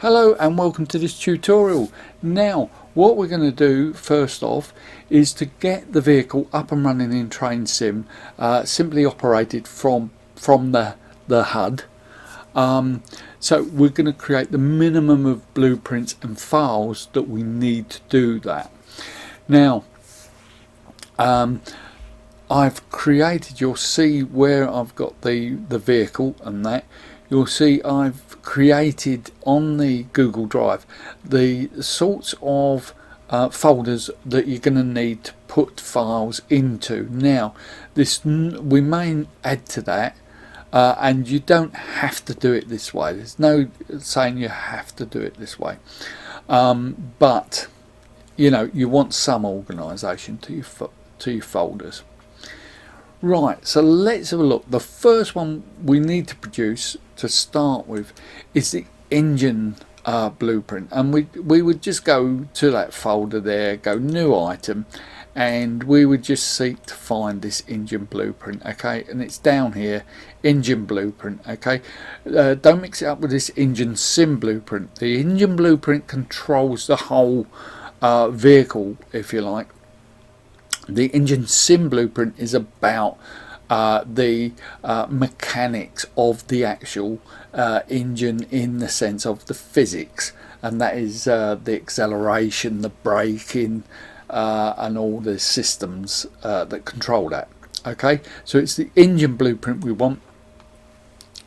Hello and welcome to this tutorial. Now what we're going to do first off is to get the vehicle up and running in Train Sim, simply operated from the HUD. So we're going to create the minimum of blueprints and files that we need to do that. Now I've created, you'll see where I've got the vehicle and that. You'll see I've created on the Google Drive the sorts of folders that you're going to need to put files into. Now this, we may add to that, and you don't have to do it this way. There's no saying you have to do it this way, but you know, you want some organisation to your folders. Right, so let's have a look. The first one we need to produce to start with is the engine blueprint, and we would just go to that folder there, go new item, and we would just seek to find this engine blueprint. Okay, and it's down here, engine blueprint. Okay, don't mix it up with this engine sim blueprint. The engine blueprint controls the whole vehicle, if you like. The engine sim blueprint is about the mechanics of the actual engine, in the sense of the physics, and that is the acceleration, the braking, and all the systems that control that. Okay, so it's the engine blueprint we want,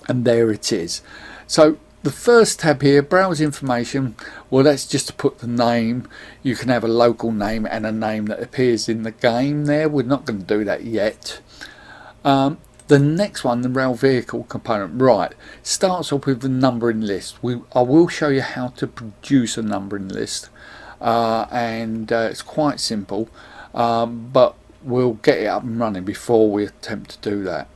and there it is. So the first tab here, browse information, well, that's just to put the name. You can have a local name and a name that appears in the game there. We're not going to do that yet. The next one, the rail vehicle component, right, starts off with the numbering list. I will show you how to produce a numbering list, and it's quite simple, but we'll get it up and running before we attempt to do that.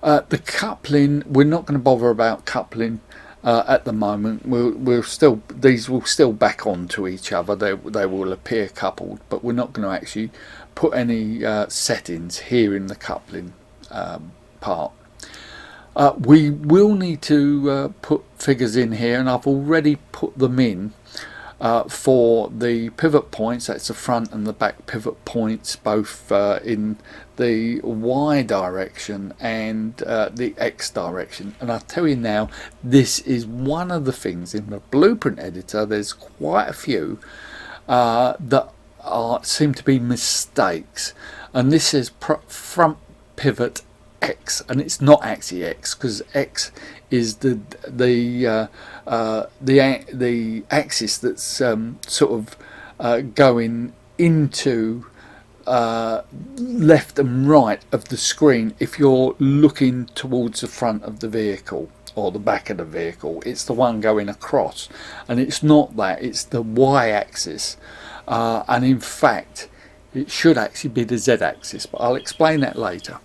The coupling, we're not going to bother about coupling at the moment. These will still back onto each other. They will appear coupled, but we're not going to actually put any settings here in the coupling part. We will need to put figures in here, and I've already put them in for the pivot points. That's the front and the back pivot points, both in the Y direction and the X direction. And I'll tell you now, this is one of the things in the blueprint editor. There's quite a few that seem to be mistakes, and this is front pivot X, and it's not actually X, because X is the axis that's sort of going into left and right of the screen if you're looking towards the front of the vehicle or the back of the vehicle. It's the one going across, and it's not that, it's the Y axis, and in fact it should actually be the Z axis, but I'll explain that later.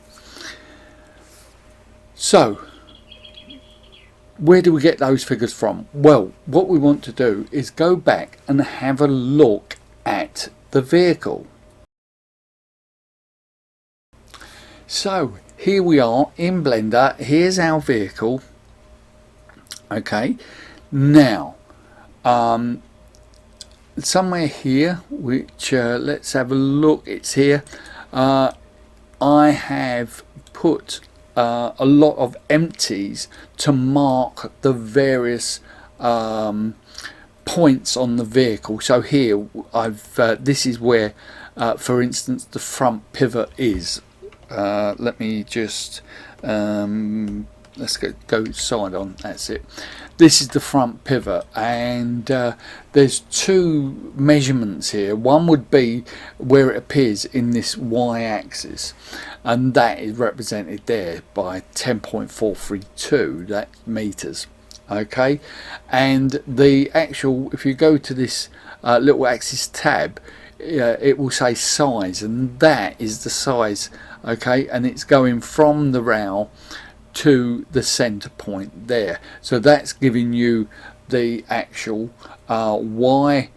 So where do we get those figures from? Well, what we want to do is go back and have a look at the vehicle. So here we are in Blender. Here's our vehicle. Okay, now somewhere here, which let's have a look, it's here. I have put a lot of empties to mark the various points on the vehicle. So here I've this is where for instance the front pivot is. Let me just let's go side on, that's it. This is the front pivot, and there's two measurements here. One would be where it appears in this Y axis, and that is represented there by 10.432, that's meters. Okay, and the actual, if you go to this little axis tab, it will say size, and that is the size. Okay, and it's going from the rail to the center point there, so that's giving you the actual the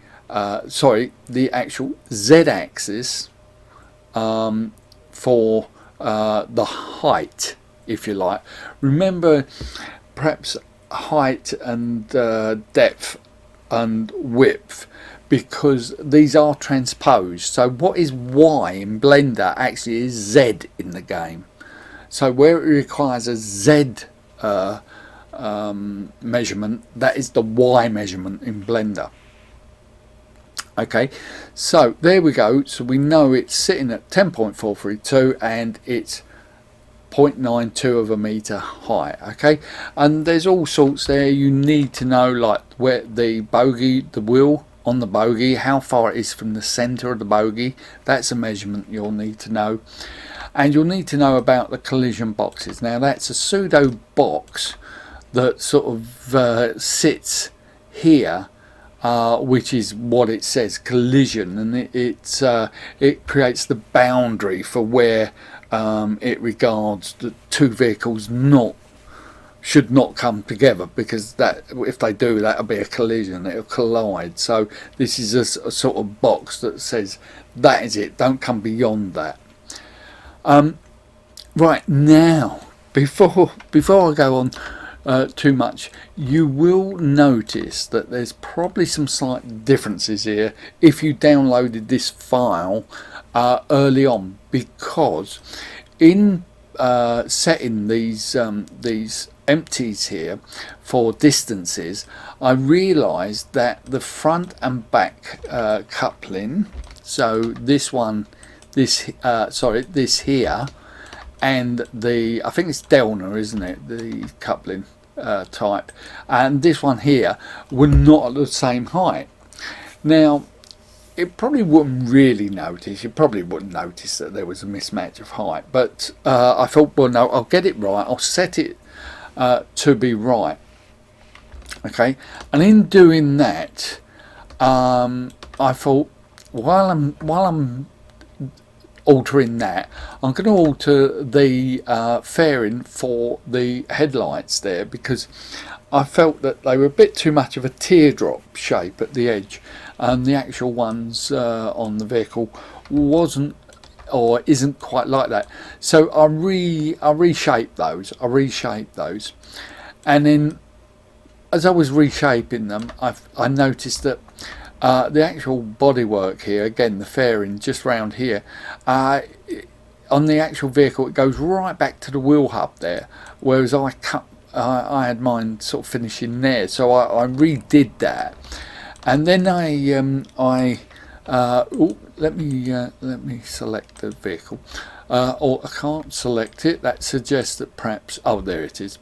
actual Z axis for the height, if you like. Remember, perhaps height and depth and width, because these are transposed. So what is Y in Blender actually is Z in the game. So where it requires a Z measurement, that is the Y measurement in Blender. Okay, so there we go. So we know it's sitting at 10.432 and it's 0.92 of a meter high. Okay, and there's all sorts there you need to know, like where the bogey, the wheel on the bogey, how far it is from the center of the bogey. That's a measurement you'll need to know. And you'll need to know about the collision boxes. Now that's a pseudo box that sort of sits here, which is what it says, collision, and it creates the boundary for where it regards the two vehicles should not come together, because that, if they do, that'll be a collision, it'll collide. So this is a sort of box that says that is it, don't come beyond that. Right, now before I go on too much, you will notice that there's probably some slight differences here if you downloaded this file early on, because in setting these empties here for distances, I realized that the front and back coupling, so this here, and I think it's Delna, isn't it, the coupling type, and this one here were not at the same height. Now it probably wouldn't really notice, you probably wouldn't notice that there was a mismatch of height, but I thought, well, no, I'll get it right, I'll set it to be right. Okay, and in doing that, I thought, while I'm altering that, I'm going to alter the fairing for the headlights there, because I felt that they were a bit too much of a teardrop shape at the edge, and the actual ones on the vehicle wasn't or isn't quite like that. So I reshaped those, and then as I was reshaping them, I noticed that the actual bodywork here, again the fairing just round here, on the actual vehicle it goes right back to the wheel hub there, whereas I had mine sort of finishing there, so I redid that. And then let me select the vehicle, or I can't select it, that suggests that perhaps, oh, there it is.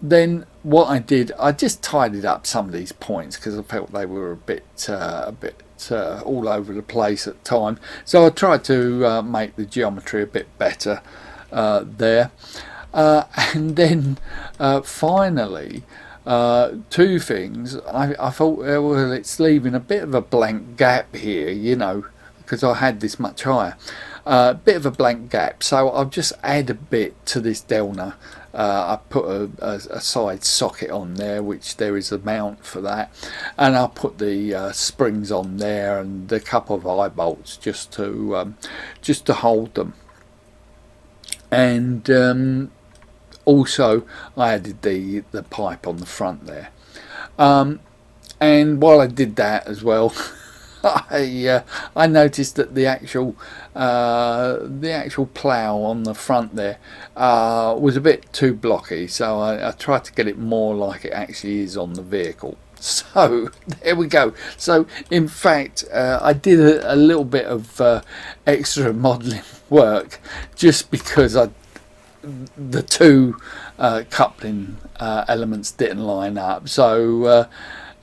Then what I did, I just tidied up some of these points because I felt they were a bit all over the place at the time. So I tried to make the geometry a bit better there. And then finally, two things. I thought, well, it's leaving a bit of a blank gap here, you know, because I had this much higher. Bit of a blank gap, so I'll just add a bit to this Delna. I put a side socket on there, which there is a mount for that, and I'll put the springs on there and a couple of eye bolts just to hold them. And also I added the pipe on the front there. And while I did that as well, I noticed that the actual plough on the front there was a bit too blocky, so I tried to get it more like it actually is on the vehicle. So there we go. So in fact, I did a little bit of extra modelling work just because the two coupling elements didn't line up. So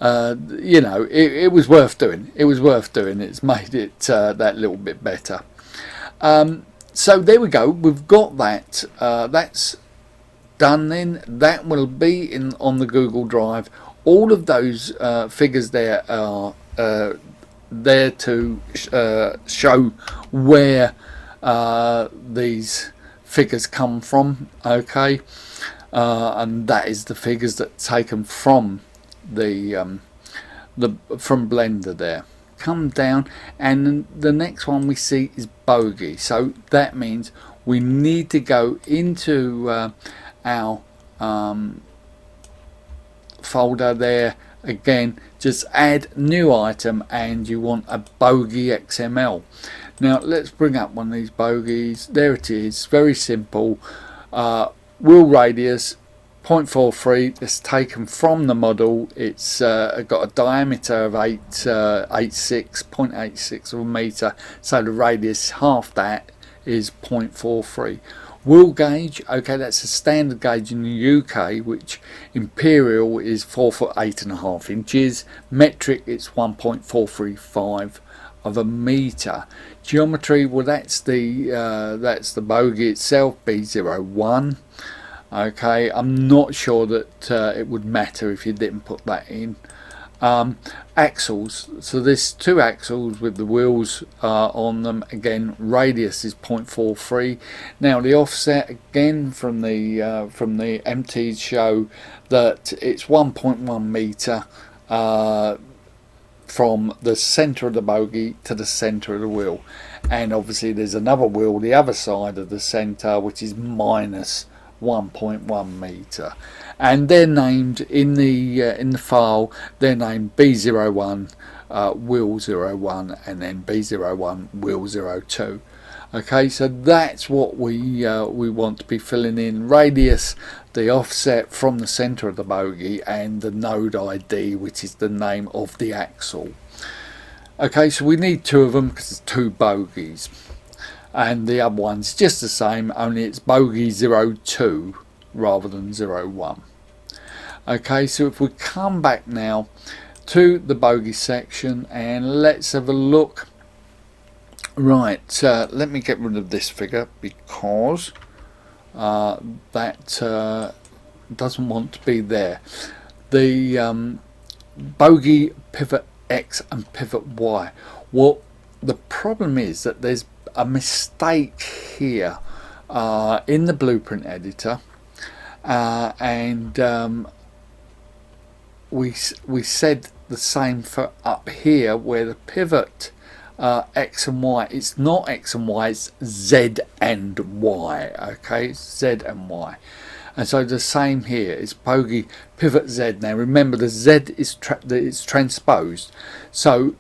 you know, it was worth doing. It's made it that little bit better. So there we go. We've got that. That's done. Then that will be on the Google Drive. All of those figures there are there to show where these figures come from. Okay, and that is the figures that are taken from from Blender there. Come down, and the next one we see is bogey. So that means we need to go into our folder there again, just add new item, and you want a bogey XML. Now let's bring up one of these bogeys. There it is, very simple. Wheel radius 0.43. It's taken from the model. It's got a diameter of 0.86 of a meter, so the radius, half that, is 0.43. Wheel gauge, okay, that's a standard gauge in the UK, which imperial is 4 foot 8.5 inches. Metric, it's 1.435 of a meter. Geometry, well, that's the bogey itself, B01. Okay, I'm not sure that it would matter if you didn't put that in. Axles, so there's two axles with the wheels on them. Again, radius is 0.43. Now the offset, again, from the MTs show that it's 1.1 meter from the center of the bogey to the center of the wheel, and obviously there's another wheel the other side of the center which is minus 1.1 meter, and they're named in the file. They're named B01 wheel 01 and then B01 wheel 02. Okay, so that's what we want to be filling in: radius, the offset from the center of the bogey, and the node ID, which is the name of the axle. Okay, so we need two of them because it's two bogeys, and the other one's just the same, only it's bogey 02 rather than 01. Okay, so if we come back now to the bogey section and let's have a look. Right, let me get rid of this figure because that doesn't want to be there. The bogey pivot X and pivot Y. Well, the problem is that there's a mistake here in the blueprint editor, and we said the same for up here where the pivot X and Y, it's not X and Y, it's Z and Y. Okay, it's Z and Y, and so the same here, it's bogey pivot Z. Now remember, the Z is it's transposed, so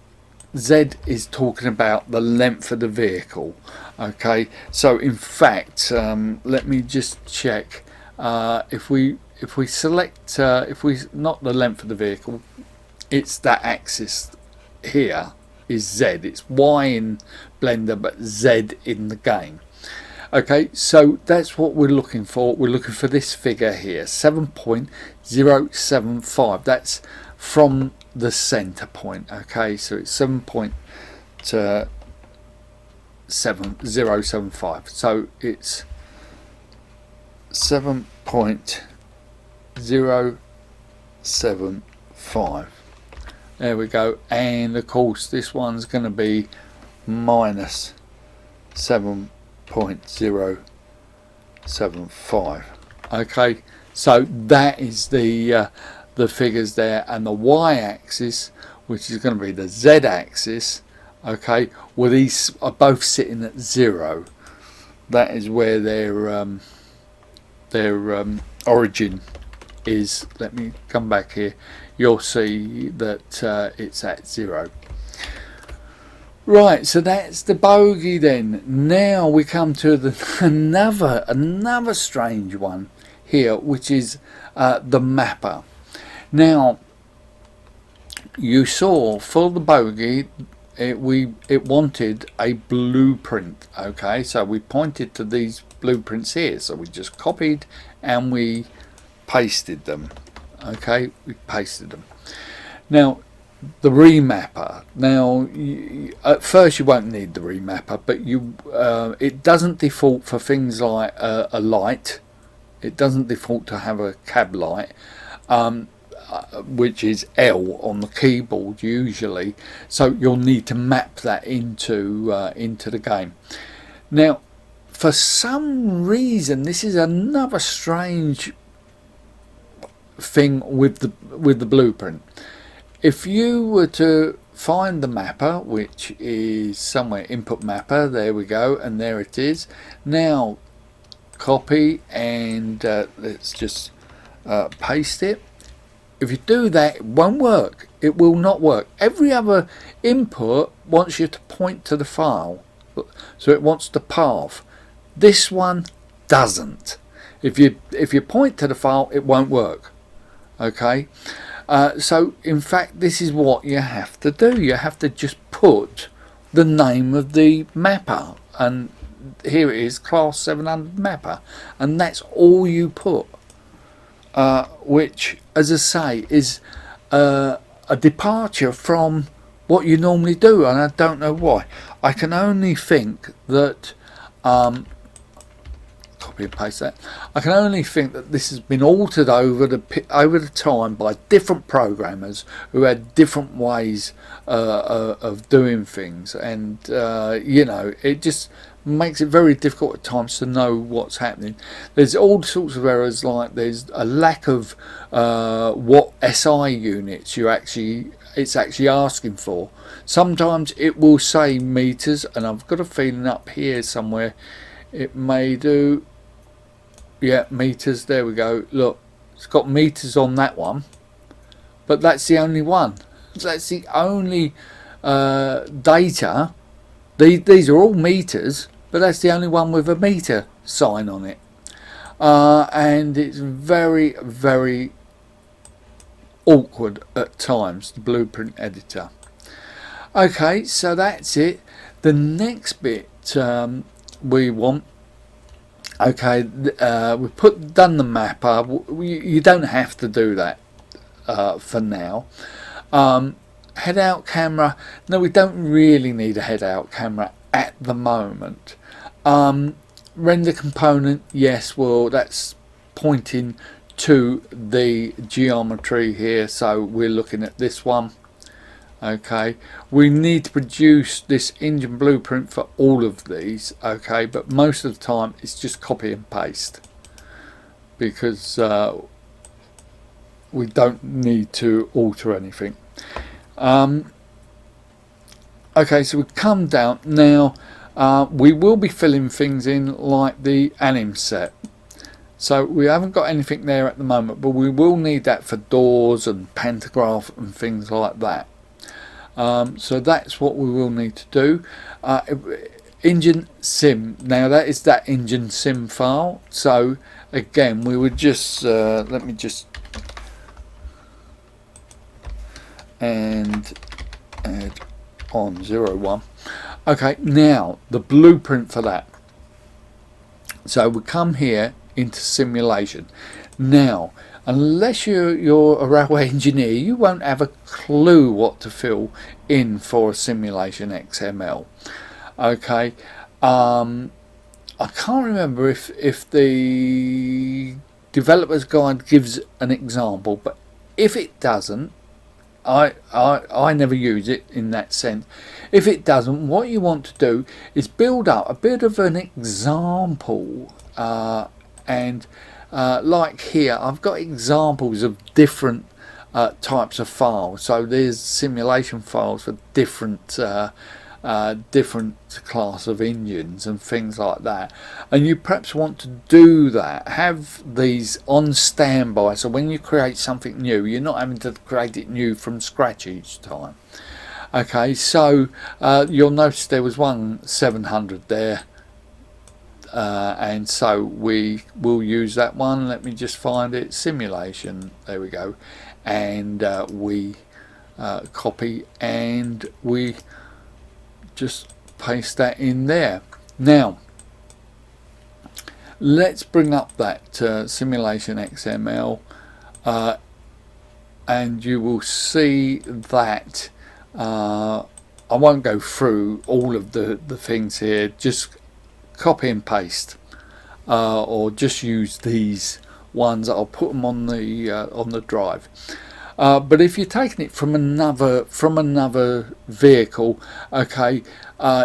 Z is talking about the length of the vehicle. Okay, so in fact, let me just check. If we select, if we not the length of the vehicle, it's that axis here is Z. It's Y in Blender but Z in the game. Okay, so that's what we're looking for. We're looking for this figure here, 7.075. That's from the center point. Okay, so it's 7.7075. So it's 7.075. There we go, and of course this one's going to be minus 7.075. Okay, so that is the figures there, and the y-axis, which is going to be the z-axis. Okay, well, these are both sitting at 0. That is where their origin is. Let me come back here. You'll see that it's at 0. Right, so that's the bogey then. Now we come to another strange one here, which is the mapper. Now you saw for the bogey it wanted a blueprint. Okay, so we pointed to these blueprints here, so we just copied and we pasted them. Okay, we pasted them. Now the remapper. Now at first you won't need the remapper, but it doesn't default for things like a light. It doesn't default to have a cab light, which is L on the keyboard usually. So you'll need to map that into the game. Now, for some reason, this is another strange thing with the blueprint. If you were to find the mapper, which is somewhere, input mapper, there we go, and there it is. Now copy and let's just paste it. if you do that, it won't work. It will not work. Every other input wants you to point to the file, so it wants the path. This one doesn't. If you point to the file, it won't work. Okay, so in fact, this is what you have to do. You have to just put the name of the mapper, and here it is, class 700 mapper, and that's all you put. Which, as I say, is a departure from what you normally do, and I don't know why. I can only think that copy and paste that. I can only think that this has been altered over the time by different programmers who had different ways of doing things, and you know, it just makes it very difficult at times to know what's happening. There's all sorts of errors, like there's a lack of what SI units it's actually asking for. Sometimes it will say meters, and I've got a feeling up here somewhere it may do, yeah, meters, there we go. Look, it's got meters on that one, but that's the only one. That's the only data. These are all meters, but that's the only one with a meter sign on it, and it's very, very awkward at times, the blueprint editor. Okay, so that's it. The next bit we want, okay, we've done the mapper. You don't have to do that for now. Head out camera, no, we don't really need a head out camera at the moment. Render component, yes, well, that's pointing to the geometry here, so we're looking at this one. Okay, we need to produce this engine blueprint for all of these, okay, but most of the time it's just copy and paste, because we don't need to alter anything. Okay, so we come down now. We will be filling things in like the anim set. So we haven't got anything there at the moment, but we will need that for doors and pantograph and things like that. So that's what we will need to do. Engine sim, now that is that engine sim file. So again, we would just let me just and add on 01. Okay, now the blueprint for that. So we come here into simulation. Now, unless you're a railway engineer, you won't have a clue what to fill in for a simulation XML. Okay, I can't remember if the developer's guide gives an example, but if it doesn't, I never use it in that sense. If it doesn't, what you want to do is build up a bit of an example, and like here I've got examples of different types of files. So there's simulation files for different different class of engines and things like that, and you perhaps want to do that, have these on standby, so when you create something new you're not having to create it new from scratch each time. Okay, so you'll notice there was one 700 there, and so we will use that one. Let me just find it, simulation, there we go, and we copy and we just paste that in there. Now let's bring up that simulation XML, and you will see that I won't go through all of the things here, just copy and paste, or just use these ones. I'll put them on the drive. But if you're taking it from another vehicle, okay,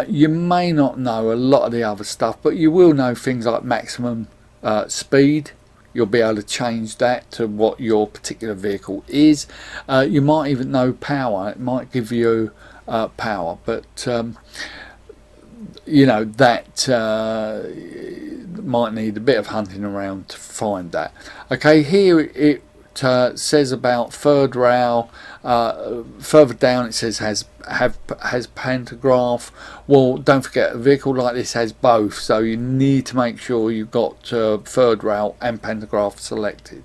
you may not know a lot of the other stuff, but you will know things like maximum speed. You'll be able to change that to what your particular vehicle is. You might even know power. It might give you power, but you know, that might need a bit of hunting around to find that. Okay, here it says about third rail. Further down it says has pantograph. Well, don't forget, a vehicle like this has both, so you need to make sure you've got third rail and pantograph selected.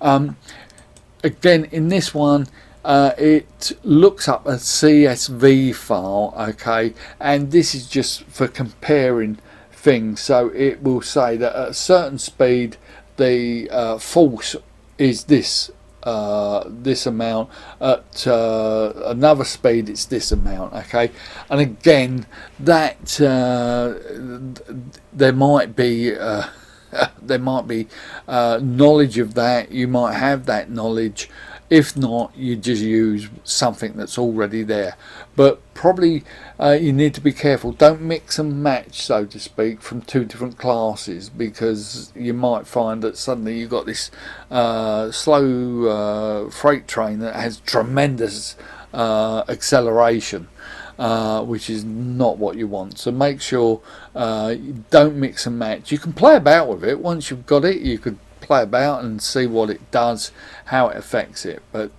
Again, in this one, it looks up a CSV file, okay, and this is just for comparing things. So it will say that at a certain speed the force is this amount, at another speed it's this amount, okay. And again, that there might be knowledge of that. You might have that knowledge. If not, you just use something that's already there. But probably you need to be careful. Don't mix and match, so to speak, from two different classes, because you might find that suddenly you've got this slow freight train that has tremendous acceleration, which is not what you want. So make sure you don't mix and match. You can play about with it. Once you've got it, you could play about and see what it does, how it affects it, but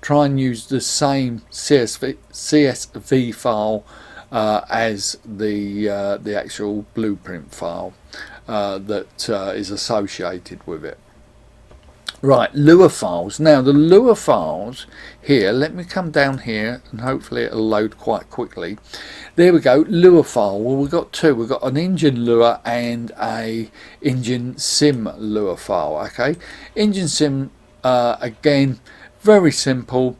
try and use the same CSV file as the actual blueprint file that is associated with it. Right, Lua files. Now the Lua files here, let me come down here and hopefully it'll load quite quickly. There we go, Lua file. Well, we've got two. We've got an engine Lua and a engine sim Lua file, okay. Engine sim, again, very simple,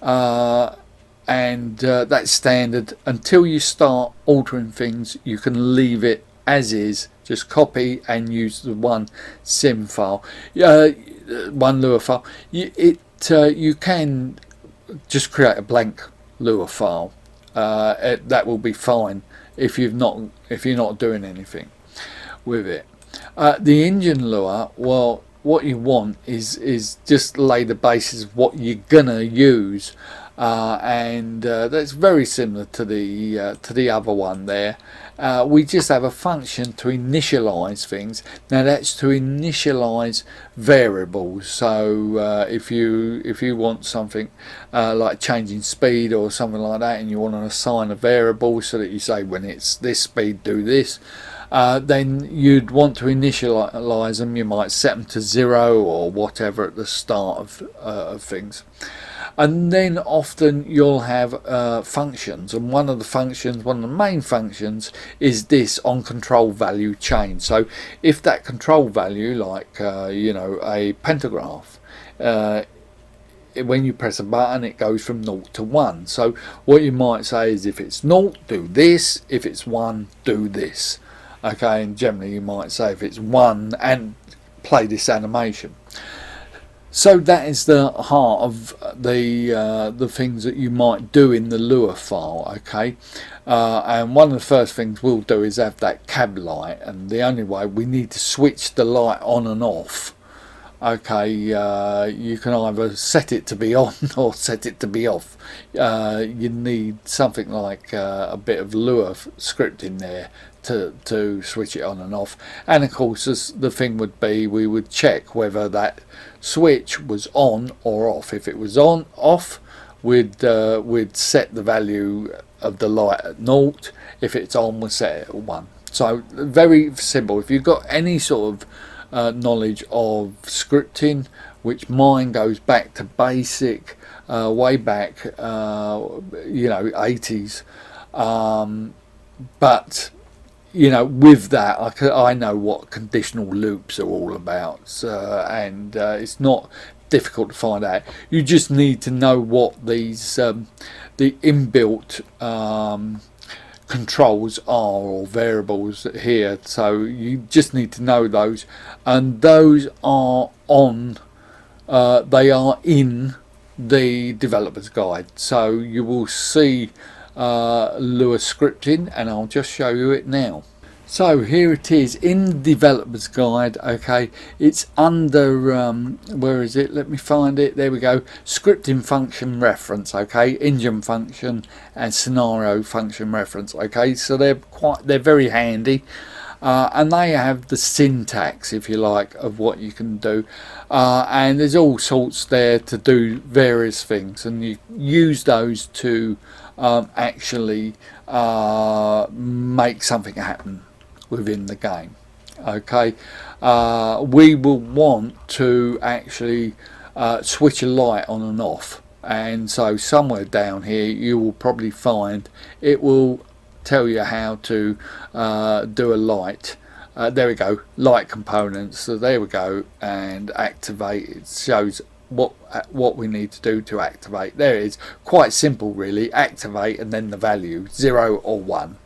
and that's standard. Until you start altering things, you can leave it as is. Just copy and use the one sim file, one Lua file. You can just create a blank Lua file. That will be fine if you're not doing anything with it. The engine Lua, well, what you want is just lay the basis of what you're gonna use, and that's very similar to the other one there. We just have a function to initialize things. Now that's to initialize variables. So if you want something like changing speed or something like that, and you want to assign a variable so that you say when it's this speed do this, then you'd want to initialize them. You might set them to 0 or whatever at the start of things. And then often you'll have functions, and one of the main functions is this on control value change. So if that control value, like a pantograph, when you press a button it goes from 0 to 1. So what you might say is if it's 0, do this, if it's 1, do this. Okay, and generally you might say if it's 1 and play this animation. So that is the heart of the things that you might do in the Lua file, okay. And one of the first things we'll do is have that cab light, and the only way we need to switch the light on and off. Okay, you can either set it to be on or set it to be off. You need something like a bit of Lua script in there to switch it on and off. And of course the thing would be, we would check whether that switch was on or off. If it was off, we'd set the value of the light at 0. If it's on, we'll set it at 1. So very simple. If you've got any sort of knowledge of scripting, which mine goes back to basic, way back, 80s, but with that I know what conditional loops are all about, and it's not difficult to find out. You just need to know what these the inbuilt controls are, or variables here. So you just need to know those, and those are on they are in the developer's guide. So you will see Lua scripting, and I'll just show you it now. So here it is in the developer's guide. Okay, it's under where is it? Let me find it. There we go. Scripting function reference. Okay, engine function and scenario function reference. Okay, so they're very handy. and they have the syntax, if you like, of what you can do, and there's all sorts there to do various things, and you use those to actually make something happen within the game. Okay, we will want to actually switch a light on and off, and so somewhere down here you will probably find it will tell you how to do a light. There we go, light components. So there we go, and activate. It shows what we need to do to activate. There it is, quite simple really. Activate and then the value, 0 or 1.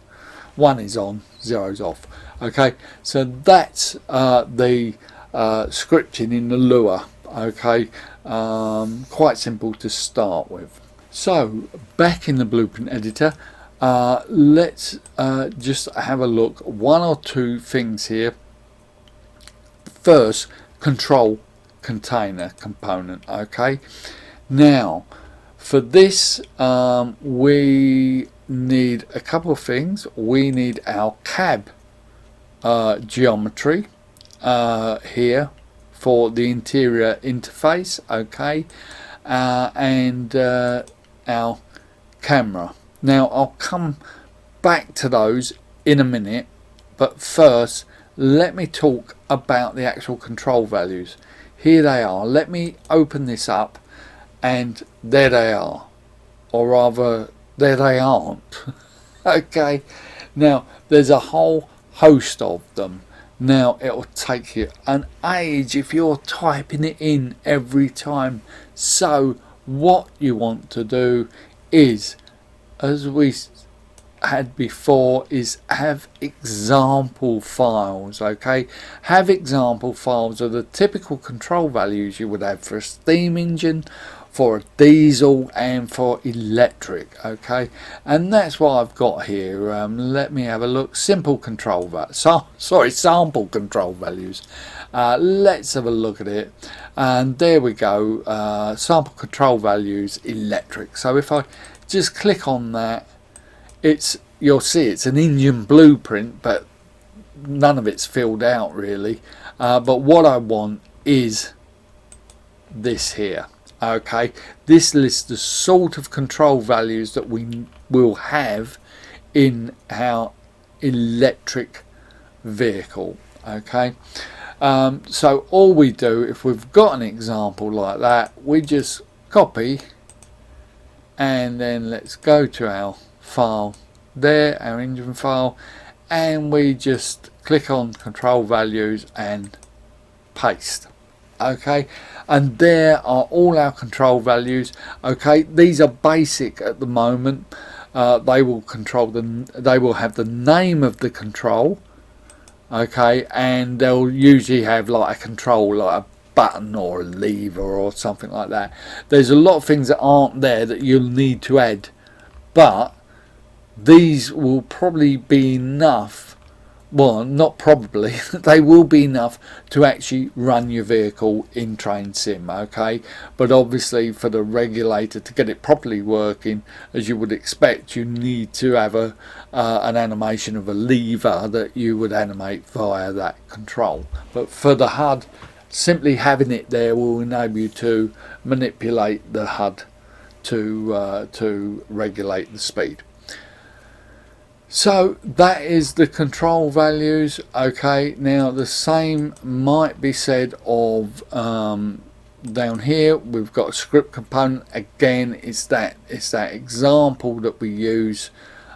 1 is on, 0 is off. Okay, so that's the scripting in the Lua. Okay, quite simple to start with. So back in the blueprint editor, let's just have a look. One or two things here. First, control container component. Okay, now for this we need a couple of things. We need our cab geometry here for the interior interface. Okay, and our camera. Now I'll come back to those in a minute, but first let me talk about the actual control values. Here they are. Let me open this up, and there they are, or rather there they aren't. Okay, now there's a whole host of them. Now it'll take you an age if you're typing it in every time. So what you want to do is, as we had before, is have example files. Okay, have example files of the typical control values you would have for a steam engine, for a diesel, and for electric. Okay, and that's what I've got here. Let me have a look. Simple control sample control values. Let's have a look at it, and there we go. Sample control values, electric. So if I just click on that, you'll see it's an engine blueprint, but none of it's filled out really. But what I want is this here. Okay, this lists the sort of control values that we will have in our electric vehicle. Okay, so all we do, if we've got an example like that, we just copy, and then let's go to our file there, our engine file, and we just click on control values and paste. Okay, and there are all our control values. Okay, these are basic at the moment. They will have the name of the control. Okay, and they'll usually have like a control, like a button or a lever or something like that. There's a lot of things that aren't there that you'll need to add, but these will probably be enough. Well, not probably, they will be enough to actually run your vehicle in Train Sim. Okay, but obviously for the regulator to get it properly working, as you would expect, you need to have an animation of a lever that you would animate via that control. But for the HUD, simply having it there will enable you to manipulate the HUD to regulate the speed. So that is the control values. Okay, now the same might be said of down here. We've got a script component. Again, it's that example that we use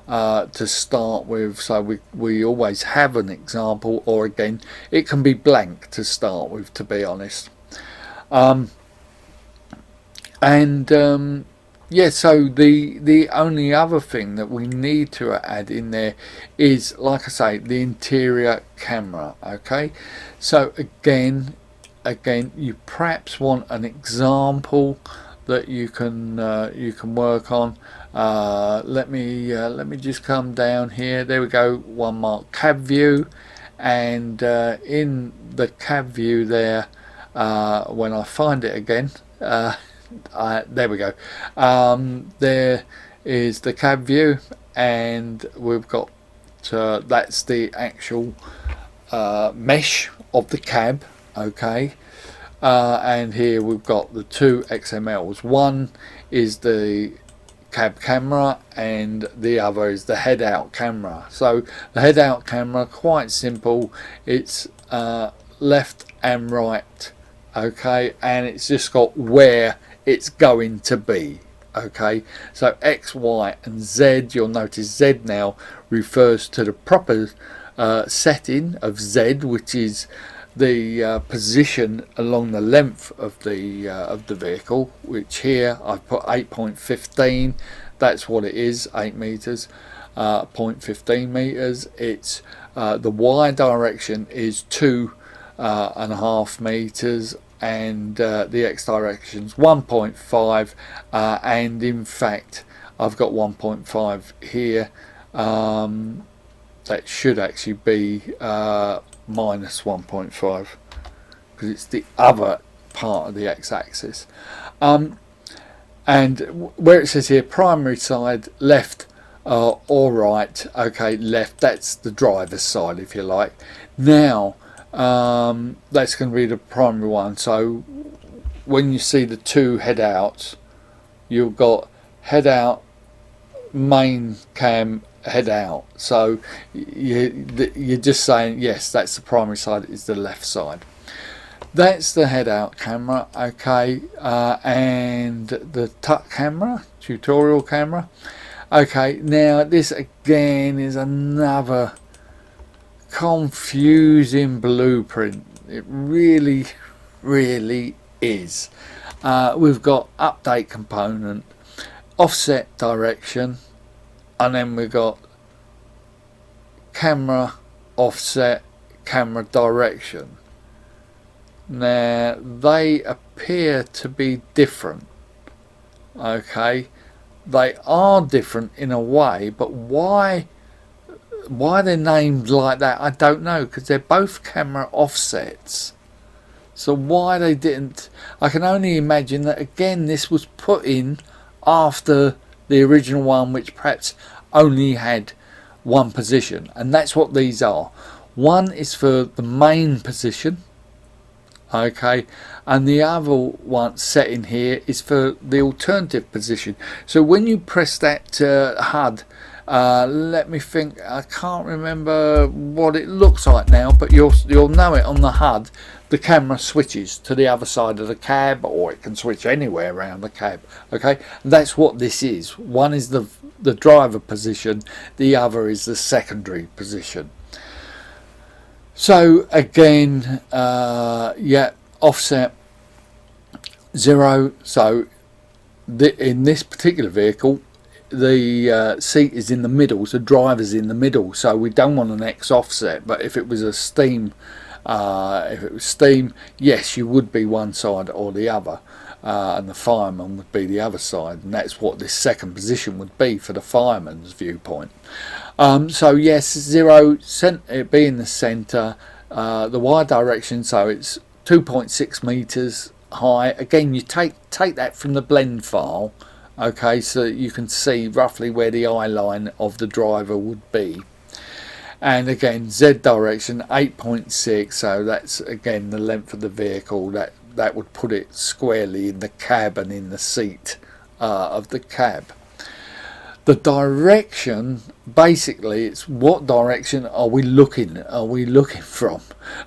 to start with. So we always have an example, or again it can be blank to start with, to be honest. Yeah, so the only other thing that we need to add in there is, like I say, the interior camera. Okay, so again you perhaps want an example that you can work on. Let me just come down here. There we go. One mark cab view, and in the cab view there, when I find it again. There we go. There is the cab view, and we've got that's the actual mesh of the cab, okay. And here we've got the two XMLs. One is the cab camera and the other is the head out camera. So the head out camera, quite simple, it's left and right, okay, and it's just got where it's going to be, okay. So X, Y and Z, you'll notice Z now refers to the proper setting of Z, which is the position along the length of the vehicle, which here I've put 8.15. That's what it is, 8 meters, 0.15 meters. It's the Y direction is 2.5 meters, and the X direction's 1.5, and in fact I've got 1.5 here. That should actually be minus 1.5 because it's the other part of the x-axis. And where it says here primary side left or right, okay, left, that's the driver's side if you like. Now that's going to be the primary one. So when you see the two head outs, you've got head out, main cam, head out. So you're just saying yes, that's the primary side, is the left side. That's the head out camera, okay. And the tuck camera, tutorial camera, okay. Now this again is another confusing blueprint. It really is. We've got update component, offset direction, and then we've got camera offset, camera direction. Now they appear to be different, okay. They are different in a way, but why they're named like that I don't know, because they're both camera offsets. So why they didn't, I can only imagine that again this was put in after the original one, which perhaps only had one position, and that's what these are. One is for the main position, okay, and the other one set in here is for the alternative position. So when you press that HUD, let me think, I can't remember what it looks like now, but you'll know it on the HUD. The camera switches to the other side of the cab, or it can switch anywhere around the cab, okay. And that's what this is. One is the driver position, the other is the secondary position. So again, yeah, offset 0. So in this particular vehicle, the seat is in the middle, so driver's in the middle, so we don't want an X offset. But if it was a steam, yes, you would be one side or the other, and the fireman would be the other side, and that's what this second position would be for the fireman's viewpoint. So yes, 0, it be in the center, the Y direction, so it's 2.6 meters high. Again, you take that from the blend file, okay, so you can see roughly where the eye line of the driver would be. And again, Z direction 8.6, so that's again the length of the vehicle. That would put it squarely in the cab and in the seat of the cab. The direction, basically, it's what direction are we looking from,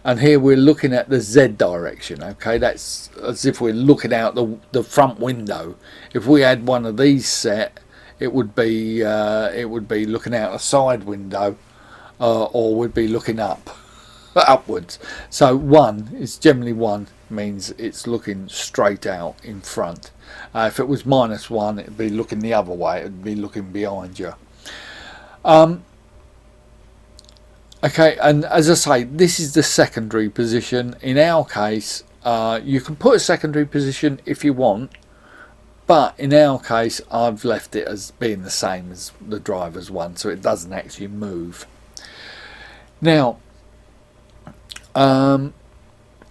and here we're looking at the Z direction, okay. That's as if we're looking out the front window. If we had one of these set, it would be looking out a side window, or we'd be looking upwards. So one is generally one means it's looking straight out in front. If it was -1, it'd be looking the other way, it'd be looking behind you. Okay, and as I say, this is the secondary position. In our case, you can put a secondary position if you want, but in our case I've left it as being the same as the driver's one, so it doesn't actually move. Now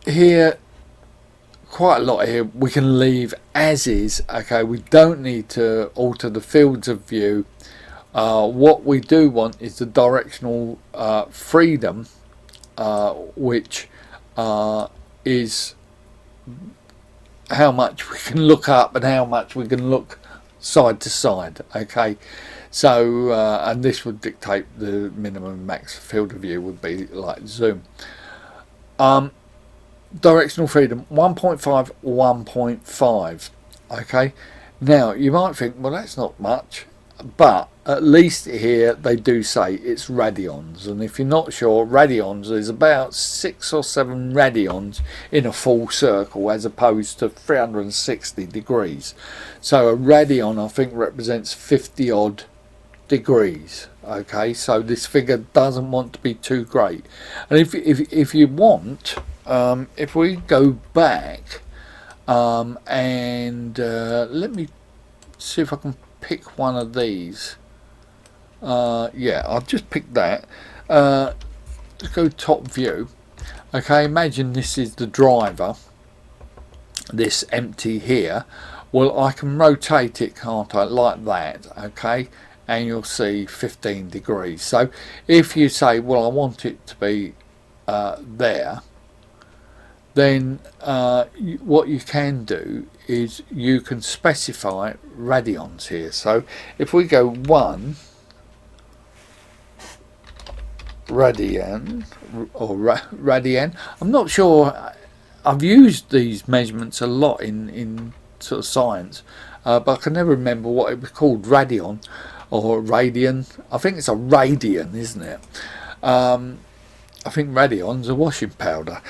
here, quite a lot here we can leave as is, okay. We don't need to alter the fields of view. What we do want is the directional freedom which is how much we can look up and how much we can look side to side. Okay, so and this would dictate the minimum and max field of view would be like zoom. Directional freedom 1.5, 1.5. Okay, now you might think, well, that's not much, but at least here they do say it's radians, and if you're not sure, radians is about 6 or 7 radians in a full circle as opposed to 360 degrees. So a radian, I think, represents 50 odd degrees. Okay, so this figure doesn't want to be too great, and if you want, if we go back and let me see if I can pick one of these. Yeah, I'll just pick that. Let's go top view. Okay, imagine this is the driver, this empty here. Well, I can rotate it, can't I, like that. Okay, and you'll see 15 degrees. So if you say, well, I want it to be there, then what you can do is you can specify radians here. So if we go 1 radian or radian, I'm not sure, I've used these measurements a lot in sort of science, but I can never remember what it was called, radian or radian. I think it's a radian, isn't it? I think radian's a washing powder.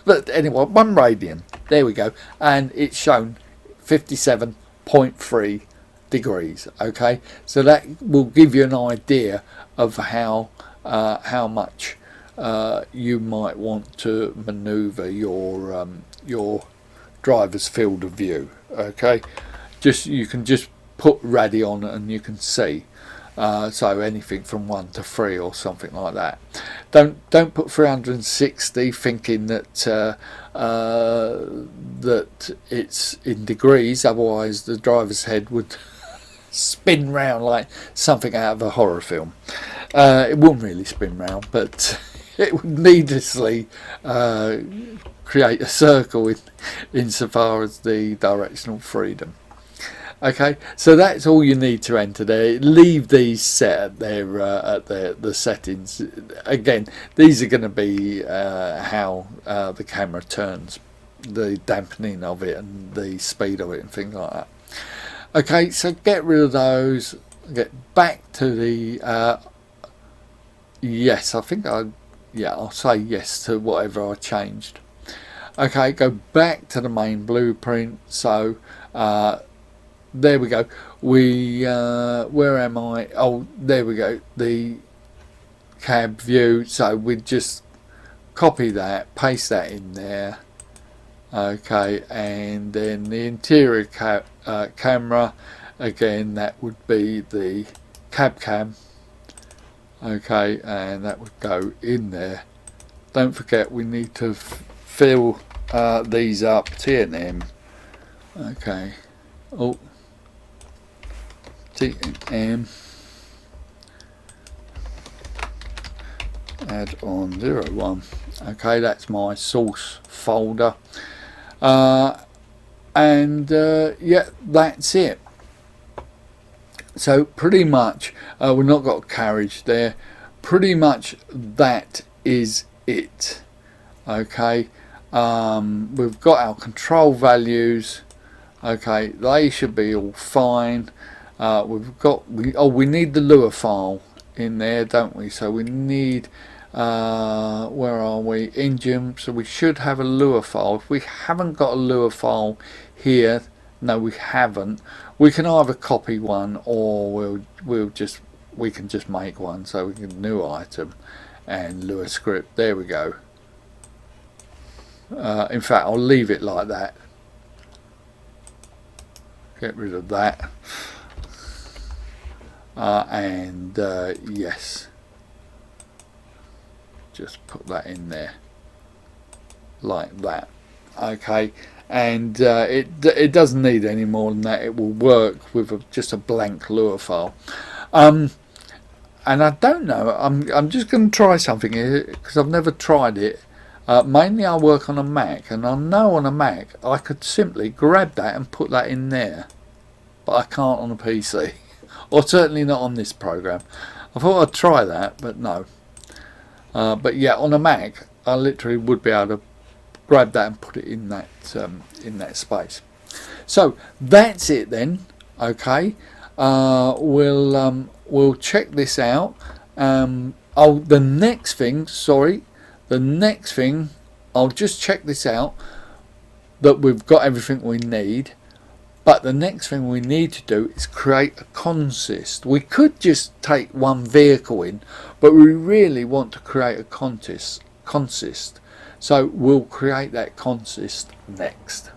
But anyway, 1 radian, there we go, and it's shown 57.3 degrees. Okay, so that will give you an idea of how much you might want to maneuver your driver's field of view. Okay, you can just put radian and you can see. So anything from 1 to 3 or something like that. Don't put 360 thinking that that it's in degrees, otherwise the driver's head would spin round like something out of a horror film. It wouldn't really spin round, but it would needlessly create a circle insofar as the directional freedom. Okay, so that's all you need to enter there. Leave these set at the settings. Again, these are going to be how the camera turns, the dampening of it and the speed of it and things like that. Okay, so get rid of those. Get back to the yes. I think I'll say yes to whatever I changed. Okay, go back to the main blueprint. So. There we go. Where am I? Oh, there we go. The cab view. So we just copy that, paste that in there. Okay, and then the interior camera. Again, that would be the cab cam. Okay, and that would go in there. Don't forget, we need to fill these up. T&M. Okay. Oh. T&M add on 01. Okay, that's my source folder, and yeah, that's it. So pretty much we've not got a carriage there. Pretty much that is it. Okay, we've got our control values. Okay, they should be all fine. We need the Lua file in there, don't we? So we need where are we? Engine. So we should have a Lua file. If we haven't got a Lua file here, no, we haven't. We can either copy one or we can just make one. So we can new item and Lua script. There we go. In fact, I'll leave it like that. Get rid of that. And yes, just put that in there like that. Okay, and it doesn't need any more than that. It will work with just a blank Lua file. and I don't know, I'm just going to try something here because I've never tried it. Mainly I work on a Mac, and I know on a Mac I could simply grab that and put that in there, but I can't on a PC, or certainly not on this program. I thought I'd try that, but no. But yeah, on a Mac I literally would be able to grab that and put it in that space. So that's it then. Okay, we'll check this out. The next thing, I'll just check this out, that we've got everything we need. But the next thing we need to do is create a consist. We could just take one vehicle in, but we really want to create a consist. So we'll create that consist next.